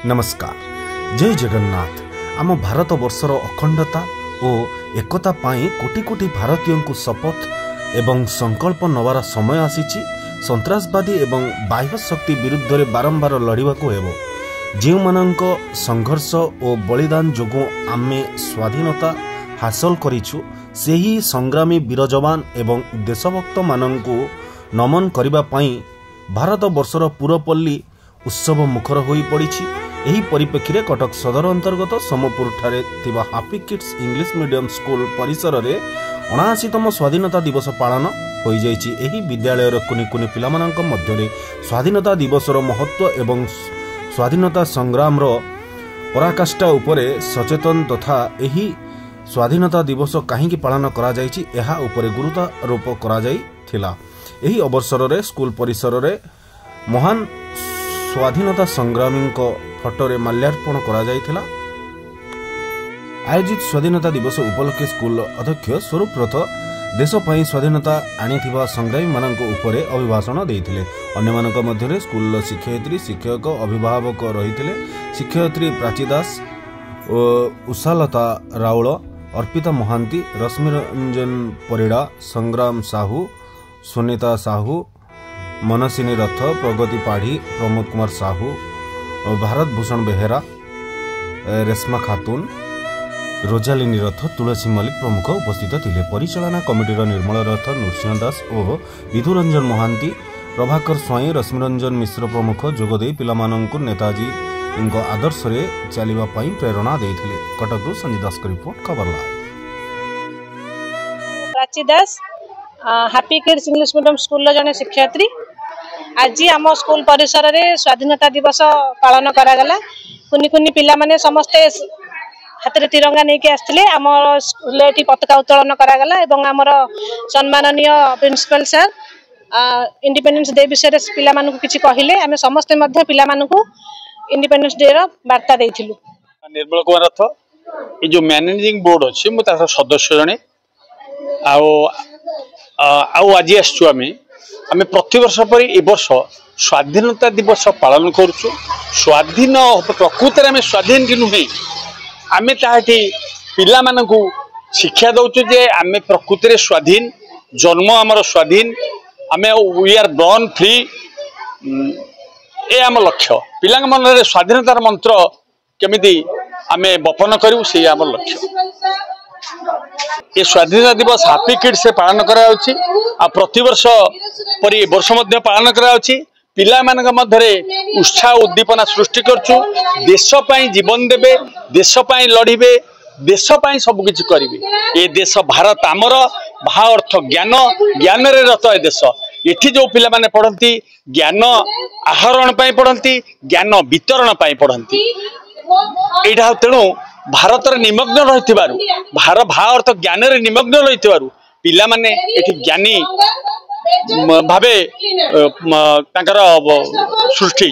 नमस्कार। जय जगन्नाथ। आम भारत वर्षर अखंडता और एकता पाई कोटी कोटी भारतीयों को शपथ एवं संकल्प नवार समय आसीछि। संतरासवादी एवं बाह्य शक्ति विरुद्ध रे बारंबार लड़िबा को हेबो। जेउ मानक संघर्ष और बलिदान जोगु आमे स्वाधीनता हासिल करिछु, सेही संग्रामी वीर जवान एवं देशभक्त मानंकु नमन करिबा पाई भारत वर्षर पुरपल्ली उत्सव मुखर होई पड़िछि। एही परिप्रेक्षी कटक सदर अंतर्गत सोमपुर ठारे थिबा happy kids English medium school परिसर रे 79तम स्वाधीनता दिवस पालन होई जाइछि। एही विद्यालयर कुनि कुनि पिलामानंक मध्यरे स्वाधीनता दिवसर महत्व एवं स्वाधीनता संग्राम रो पराकाष्ठा उपरे सचेतन तथा एही स्वाधीनता दिवस काहींकि पालन करा जाइछि एहा उपरे गुरुत्वारोप करा जाइथिला। एही अवसर रे स्कूल परिसर रे महान स्वाधीनता संग्रामी फटोरे माल्यार्पण करा जाइथिला। आयोजित स्वाधीनता दिवस उपलक्षे स्कूल अध्यक्ष स्वरूपरथ देश पई स्वाधीनता आनिथिबा संग्रामी मानक उपरे अभिभाषण देइथिले। अन्य मानक मध्यरे स्कूल शिक्षयित्री शिक्षक अभिभावक रहिथिले। शिक्षयित्री प्राची दास, उषालता राउल, अर्पिता महांती, रश्मिरंजन परिड़ा, संग्राम साहू, सुनीता साहू, मनसिनी रथ, प्रगति पाढ़ी, प्रमोद कुमार साहू, भारत भूषण बेहेरा, रेशमा खातून, रोजालिनी रथ, तुलसी मल्लिक प्रमुख उपस्थित थिले। परिचालना कमिटीर निर्मल रथ, नृसिंह दास और विधुरंजन महांती, प्रभाकर स्वाई, रश्मिरंजन मिश्र प्रमुख जोगदे पिलामानंकु नेताजी इनको आदर्श रे चलिबा पई प्रेरणा देइथिले। कटकरू संजय दास का रिपोर्ट खबर live. Prachi Das, happy kids English medium school जने शिक्षयित्री। आज आम स्कूल परिसर रे स्वाधीनता दिवस पालन करागला। कुनि कुनि पिला माने समस्ते हाथ में तिरंगा नहीं के आसते आम स्कूल पताका उत्तोलन करागला एवं आमर सम्माननीय प्रिंसिपल सर इंडिपेंडेंस डे विषय पिला मानकु किछि कहिले। आमे समस्ते मध्य पिला मानकु इंडिपेंडेंस डे रो वार्ता देइथिलु। निर्मल कुमार रथ ये जो मैनेजिंग बोर्ड अच्छी मुझे सदस्य जने आज आसचु आम प्रतिवर्ष पर ए वर्ष स्वाधीनता दिवस पालन करुचु। स्वाधीन प्रकृत में स्वाधीन कि नुहे आम ताकि पिला मानकु शिक्षा दउचु जे आम प्रकृति में स्वाधीन, जन्म आमर स्वाधीन, आम वी आर बॉर्न फ्री। ए आम लक्ष्य पिला मन में स्वाधीनतार मंत्र केमिति आमे बपन करू से आम लक्ष्य। ये स्वाधीनता दिवस हैप्पी किड्स से पालन करा प्रतिवर्ष पर वर्ष मध्य पालन करा पिला मानक मध्यरे उत्साह उद्दीपना सृष्टि करछु। देश पई जीवन देबे, देश पई लड़िबे, देश पई सब किछि करिवे। ये देश भारत आमर भा अर्थ ज्ञान, ज्ञान रे रत ए देश। एठी जो पिला माने पढ़ंती ज्ञान आहरण पई पढ़ंती, ज्ञान वितरण पई पढ़ंती। एटा तेणु भारत निमग्न रही भा अर्थ ज्ञान रे निमग्न रही पिला माने एठी ज्ञानी भावे सृष्टि।